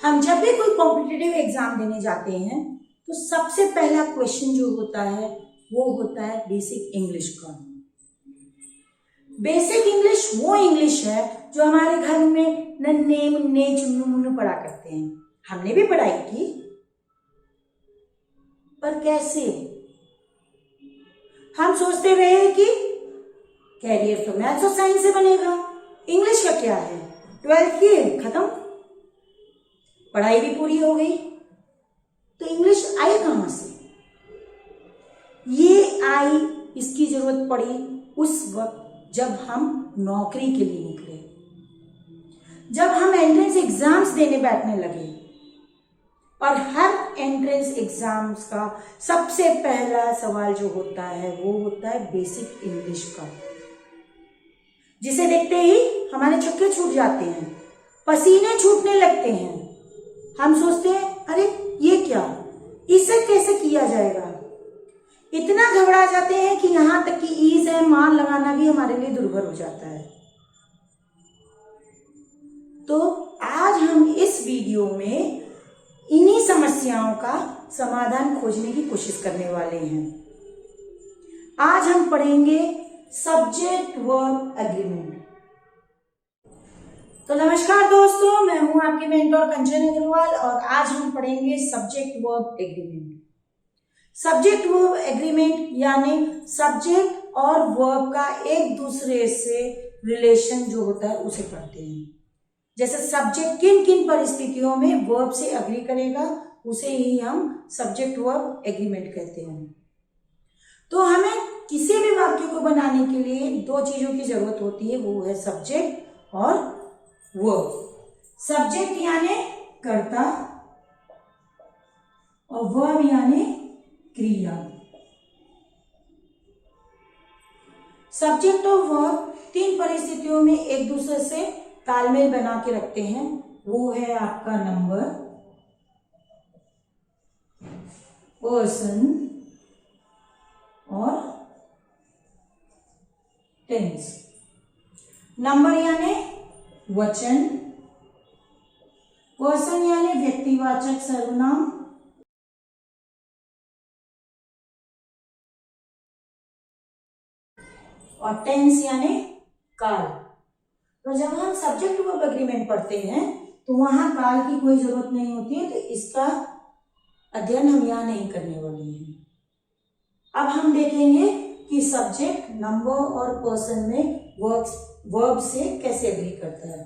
हम जब भी कोई कॉम्पिटिटिव एग्जाम देने जाते हैं तो सबसे पहला क्वेश्चन जो होता है वो होता है बेसिक इंग्लिश का। बेसिक इंग्लिश वो इंग्लिश है जो हमारे घर में नन्हे मुन्ने चुन्नू मुन्नू पढ़ा करते हैं। हमने भी पढ़ाई की, पर कैसे? हम सोचते रहे कि कैरियर तो मैथ्स और साइंस से बनेगा, इंग्लिश का क्या है, 12th की खत्म, पढ़ाई भी पूरी हो गई, तो इंग्लिश आई कहां से? ये आई, इसकी जरूरत पड़ी उस वक्त जब हम नौकरी के लिए निकले, जब हम एंट्रेंस एग्जाम्स देने बैठने लगे। और हर एंट्रेंस एग्जाम्स का सबसे पहला सवाल जो होता है वो होता है बेसिक इंग्लिश का, जिसे देखते ही हमारे छक्के छूट जाते हैं, पसीने छूटने लगते हैं। हम सोचते हैं अरे ये क्या, इसे कैसे किया जाएगा, इतना घबरा जाते हैं कि यहां तक कि ईज है मान लगाना भी हमारे लिए दुर्भर हो जाता है। तो आज हम इस वीडियो में इन्हीं समस्याओं का समाधान खोजने की कोशिश करने वाले हैं। आज हम पढ़ेंगे सब्जेक्ट वर्ब एग्रीमेंट। तो नमस्कार दोस्तों, मैं हूं आपके मेंटर कंचन अग्रवाल और आज हम पढ़ेंगे subject verb agreement. Subject verb agreement यानी सब्जेक्ट और वर्ब का एक दूसरे से रिलेशन जो होता है उसे पढ़ते हैं। जैसे सब्जेक्ट किन किन परिस्थितियों में वर्ब से अग्री करेगा उसे ही हम सब्जेक्ट वर्ब एग्रीमेंट कहते हैं। तो हमें किसी भी वाक्य को बनाने के लिए दो चीजों की जरूरत होती है, वो है सब्जेक्ट और वर्ब। सब्जेक्ट यानी कर्ता और वर्ब यानी क्रिया। सब्जेक्ट और वर्ब तीन परिस्थितियों में एक दूसरे से तालमेल बना के रखते हैं, वो है आपका नंबर, पर्सन और टेंस। नंबर यानी वचन, पर्सन यानी व्यक्तिवाचक सर्वनाम, और टेंस यानी काल। तो जब हम सब्जेक्ट वर्ब एग्रीमेंट पढ़ते हैं तो वहां काल की कोई जरूरत नहीं होती है, तो इसका अध्ययन हम यहां नहीं करने वाले हैं। अब हम देखेंगे कि सब्जेक्ट नंबर और पर्सन में वर्ब से कैसे एग्री करता है।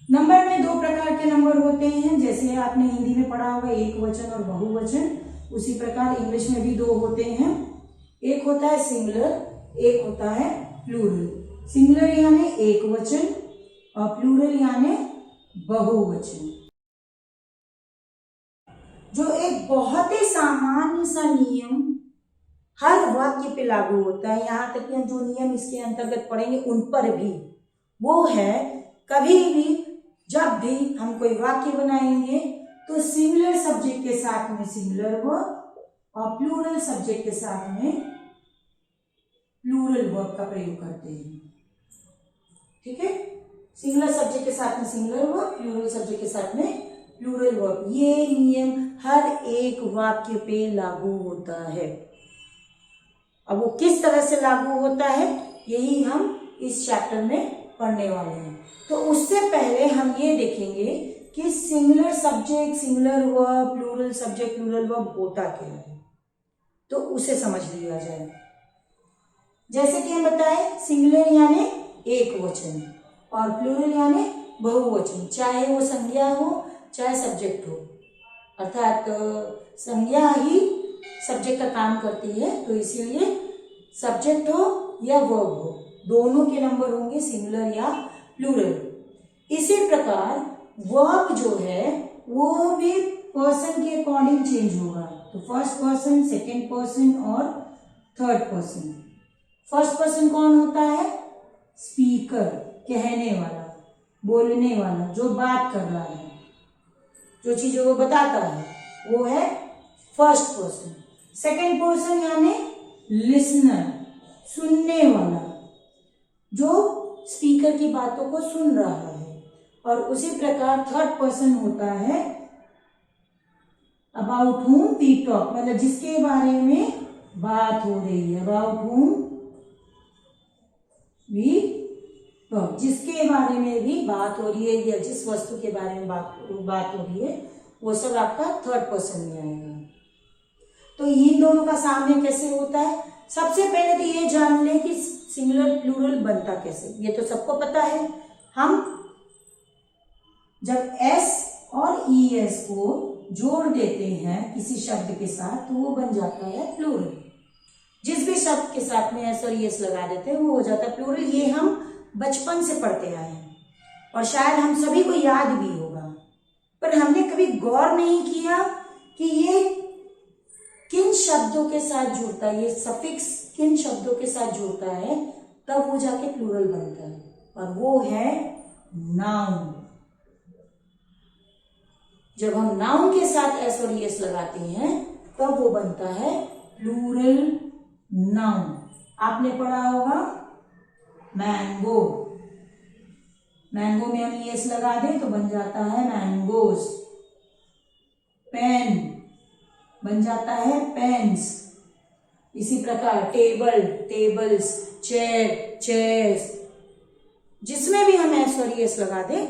नंबर में दो प्रकार के नंबर होते हैं, जैसे आपने हिंदी में पढ़ा होगा एक वचन और बहुवचन, उसी प्रकार इंग्लिश में भी दो होते हैं। एक होता है सिंगुलर, एक होता है प्लूरल। सिंगुलर यानी एक वचन और प्लूरल यानी बहुवचन। जो एक बहुत ही सामान्य सा नियम हर वाक्य पे लागू होता है, यहां तक कि हम जो नियम इसके अंतर्गत पढ़ेंगे उन पर भी, वो है कभी भी जब भी हम कोई वाक्य बनाएंगे तो सिंगुलर सब्जेक्ट के साथ में सिंगुलर वर्ब और प्लूरल सब्जेक्ट के साथ में प्लूरल वर्ब का प्रयोग करते हैं। ठीक है, सिंगुलर सब्जेक्ट के साथ में सिंगुलर वर्ब, प्लूरल सब्जेक्ट के साथ में प्लूरल वर्ब। ये नियम हर एक वाक्य पे लागू होता है। अब वो किस तरह से लागू होता है यही हम इस चैप्टर में पढ़ने वाले हैं। तो उससे पहले हम ये देखेंगे कि singular subject singular verb, plural subject plural verb होता क्या है, तो उसे समझ लिया जाए। जैसे कि हम बताएं, सिंगुलर यानी एक वचन और प्लूरल यानी बहुवचन, चाहे वो संज्ञा हो चाहे सब्जेक्ट हो, अर्थात संज्ञा ही सब्जेक्ट का काम करती है, तो इसीलिए सब्जेक्ट हो या वर्ब हो दोनों के नंबर होंगे सिंगुलर या प्लूरल। इसी प्रकार वर्ब जो है वो भी पर्सन के अकॉर्डिंग चेंज होगा, तो फर्स्ट पर्सन, सेकेंड पर्सन और थर्ड पर्सन। फर्स्ट पर्सन कौन होता है? स्पीकर, कहने वाला, बोलने वाला, जो बात कर रहा है, जो चीजों को बताता है, वो है फर्स्ट पर्सन। सेकेंड पर्सन यानी लिसनर, सुनने वाला, जो स्पीकर की बातों को सुन रहा है। और उसी प्रकार थर्ड पर्सन होता है अबाउट whom we talk, मतलब जिसके बारे में बात हो रही है, अबाउट whom we talk, जिसके बारे में भी बात हो रही है या जिस वस्तु के बारे में बात हो रही है, वो सब आपका थर्ड पर्सन में आएगा। तो इन दोनों का सामने कैसे होता है, सबसे पहले तो ये जान लें कि सिंगुलर प्लूरल बनता कैसे, ये तो सबको पता है। हम जब एस और ई एस को जोड़ देते हैं किसी शब्द के साथ तो वो बन जाता है प्लूरल। जिस भी शब्द के साथ में एस और ई एस लगा देते हैं वो हो जाता है प्लूरल। ये हम बचपन से पढ़ते आए हैं और शायद हम सभी को याद भी होगा, पर हमने कभी गौर नहीं किया कि ये किन शब्दों के साथ जुड़ता है, ये सफिक्स किन शब्दों के साथ जुड़ता है, तब वो जाके प्लूरल बनता है, और वो है नाउन। जब हम नाउन के साथ एस और एस लगाते हैं तब वो बनता है प्लूरल नाउन। आपने पढ़ा होगा मैंगो, मैंगो में हम एस लगा दें तो बन जाता है मैंगोज। पेन बन जाता है पेन्स। इसी प्रकार टेबल टेबल्स, चेयर चेयर्स, जिसमें भी हम एस और एस लगा दें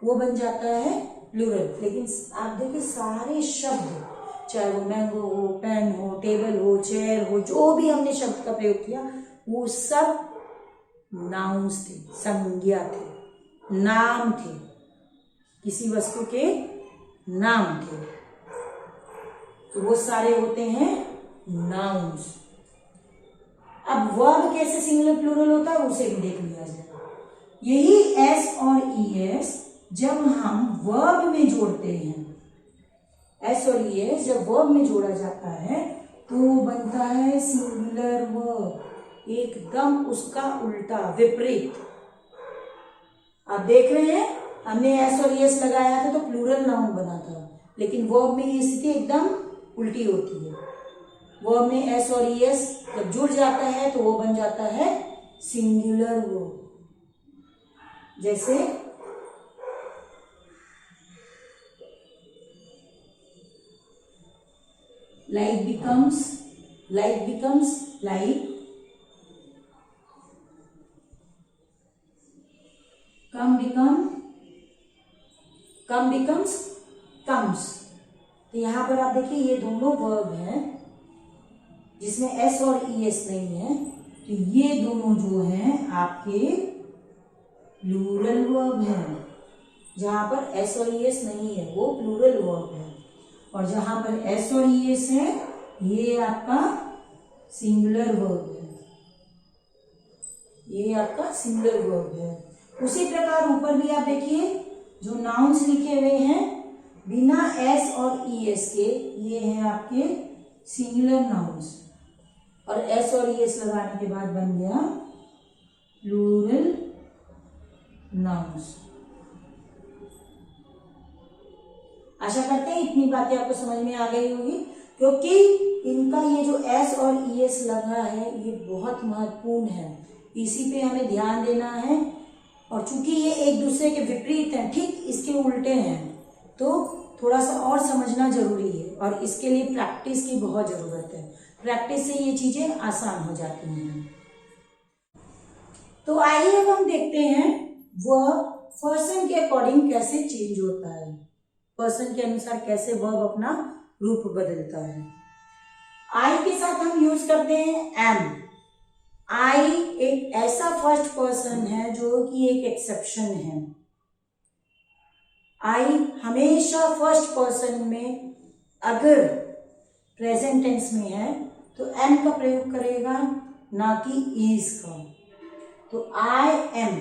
वो बन जाता है प्लूरल। लेकिन आप देखिए सारे शब्द, चाहे वो मैंगो हो, पेन हो, टेबल हो, चेयर हो, जो भी हमने शब्द का प्रयोग किया वो सब नाउन्स थे, संज्ञा थे, नाम थे, किसी वस्तु के नाम थे, तो वो सारे होते हैं नाउन्स। अब वर्ब कैसे सिंगुलर प्लूरल होता है उसे भी देख लिया जाए। यही एस और ई एस जब हम वर्ब में जोड़ते हैं, एस और ई एस जब वर्ब में जोड़ा जाता है तो बनता है सिंगुलर वर्ब, एकदम उसका उल्टा विपरीत। आप देख रहे हैं हमने एस और ई एस लगाया था तो प्लूरल नाउन बना था, लेकिन वर्ब में ये स्थिति एकदम उल्टी होती है। वर्ब में एस और ई एस जब जुड़ जाता है तो वो बन जाता है सिंगुलर वर्ब। जैसे लाइक बिकम्स लाइक, कम बिकम्स कम्स। तो यहां पर आप देखिए ये दोनों वर्ब हैं जिसमें एस और ई एस नहीं है, तो ये दोनों जो हैं आपके प्लूरल वर्ब हैं। जहां पर एस और ई एस नहीं है वो प्लूरल वर्ब है, और जहां पर एस और ई एस है ये आपका सिंगुलर वर्ब है, ये आपका सिंगुलर वर्ब है। उसी प्रकार ऊपर भी आप देखिए जो नाउन्स लिखे हुए हैं बिना एस और ई एस के, ये हैं आपके सिंगुलर नाउन्स, और एस और ई एस लगाने के बाद बन गया प्लूरल नाउन्स। आशा करते हैं इतनी बातें आपको समझ में आ गई होगी, क्योंकि इनका ये जो एस और ई एस लगा है ये बहुत महत्वपूर्ण है, इसी पे हमें ध्यान देना है। और चूंकि ये एक दूसरे के विपरीत हैं, ठीक इसके उल्टे हैं, तो थोड़ा सा और समझना जरूरी है, और इसके लिए प्रैक्टिस की बहुत जरूरत है। प्रैक्टिस से ये चीजें आसान हो जाती हैं। तो आइए अब हम देखते हैं वह पर्सन के अकॉर्डिंग कैसे चेंज होता है, पर्सन के अनुसार कैसे वर्ब अपना रूप बदलता है। आई के साथ हम यूज करते हैं एम। आई एक ऐसा फर्स्ट पर्सन है जो कि एक एक्सेप्शन है। आई हमेशा फर्स्ट पर्सन में अगर प्रेजेंट टेंस में है तो एम का प्रयोग करेगा, ना कि इज का। तो आई एम,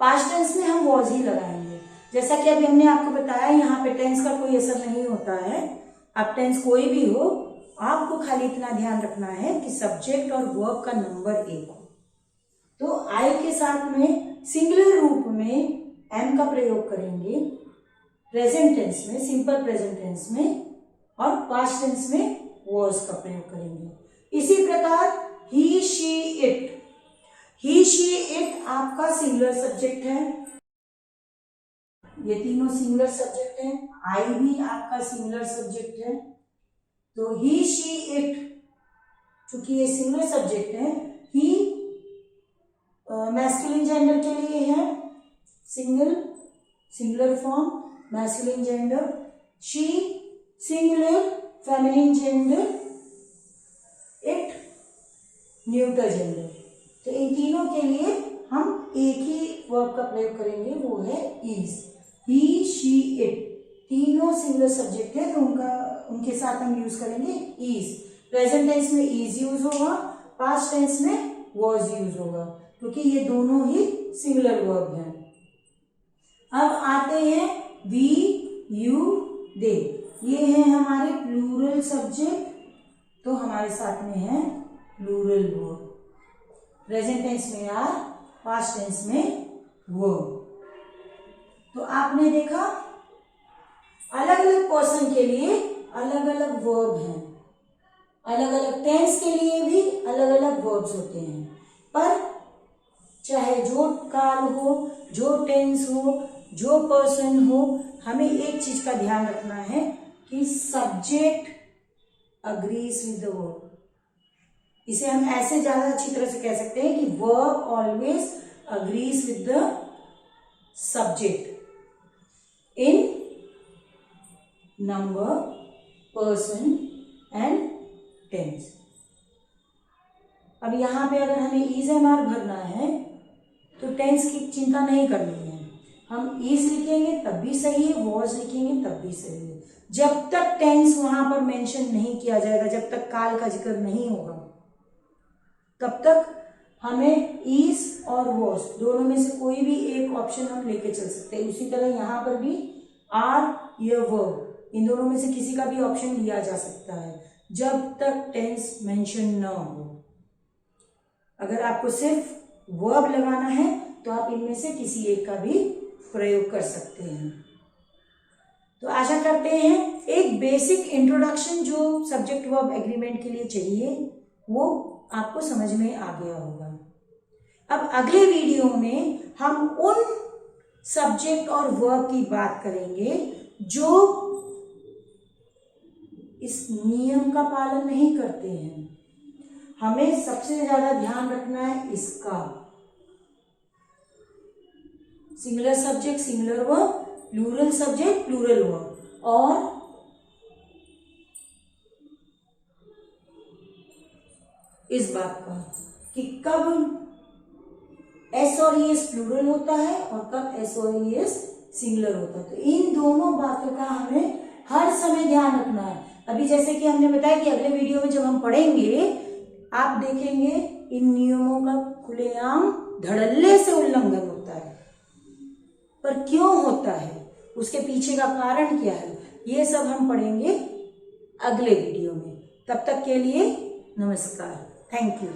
पास्ट टेंस में हम वॉज ही लगाएंगे। जैसा कि अभी हमने आपको बताया यहाँ पे टेंस का कोई असर नहीं होता है। अब टेंस कोई भी हो, आपको खाली इतना ध्यान रखना है कि सब्जेक्ट और वर्ब का नंबर एक हो। तो आई के साथ में सिंगुलर रूप में एम का प्रयोग करेंगे, प्रेजेंट टेंस में, सिंपल प्रेजेंट टेंस में, और पास्ट टेंस में वॉज का प्रयोग करेंगे। इसी प्रकार he she it, he she it आपका सिंगुलर सब्जेक्ट है, ये तीनों सिंगुलर सब्जेक्ट हैं, आई भी आपका सिंगुलर सब्जेक्ट है। तो ही, शी, इट, चूंकि ये सिंगुलर सब्जेक्ट है, ही मैस्कुलिन जेंडर के लिए है, singular form masculine gender, she singular feminine gender, it neutral gender. तो इन तीनों के लिए हम एक ही वर्ब का प्रयोग करेंगे, वो है इज। ही, शी, इट तीनों सिंगुलर सब्जेक्ट है, तो उनके साथ हम यूज करेंगे इज। प्रेजेंट टेंस में इज यूज होगा, पास्ट टेंस में वॉज यूज होगा, क्योंकि ये दोनों ही सिंगुलर वर्ब हैं। अब आते हैं वी, यू, दे, ये हैं हमारे प्लूरल सब्जेक्ट, तो हमारे साथ में है प्लूरल वर्ब। प्रेजेंट टेंस में आर, पास्ट टेंस में वर्ब। तो आपने देखा अलग अलग पर्सन के लिए अलग अलग वर्ब हैं, अलग अलग टेंस के लिए भी अलग अलग वर्ब्स होते हैं, पर चाहे जो काल हो, जो टेंस हो, जो पर्सन हो, हमें एक चीज का ध्यान रखना है कि subject agrees with the verb. इसे हम ऐसे ज्यादा अच्छी तरह से कह सकते हैं कि verb always agrees with the subject in number, person and tense. अब यहां पे अगर हमें इज एम आर भरना है तो टेंस की चिंता नहीं करनी है, हम इज लिखेंगे तब भी सही है, वॉज लिखेंगे तब भी सही है। जब तक टेंस वहां पर मेंशन नहीं किया जाएगा, जब तक काल का जिक्र नहीं होगा, तब तक हमें इज और वॉज दोनों में से कोई भी एक ऑप्शन हम लेके चल सकते हैं। उसी तरह यहां पर भी आर या वर्ब, इन दोनों में से किसी का भी ऑप्शन लिया जा सकता है, जब तक टेंस मेंशन न हो। अगर आपको सिर्फ वर्ब लगाना है तो आप इनमें से किसी एक का भी प्रयोग कर सकते हैं। तो आशा करते हैं एक बेसिक इंट्रोडक्शन जो सब्जेक्ट वर्ब एग्रीमेंट के लिए चाहिए वो आपको समझ में आ गया होगा। अब अगले वीडियो में हम उन सब्जेक्ट और वर्ब की बात करेंगे जो इस नियम का पालन नहीं करते हैं। हमें सबसे ज्यादा ध्यान रखना है इसका, singular subject singular verb, plural subject plural verb, और इस बात का कि कब एस और ईएस प्लूरल होता है और कब एस और ईएस सिंगुलर होता है। तो इन दोनों बातों का हमें हर समय ध्यान रखना है। अभी जैसे कि हमने बताया कि अगले वीडियो में जब हम पढ़ेंगे आप देखेंगे इन नियमों का खुलेआम धड़ल्ले से उल्लंघन होता है, पर क्यों होता है, उसके पीछे का कारण क्या है, ये सब हम पढ़ेंगे अगले वीडियो में। तब तक के लिए नमस्कार, थैंक यू।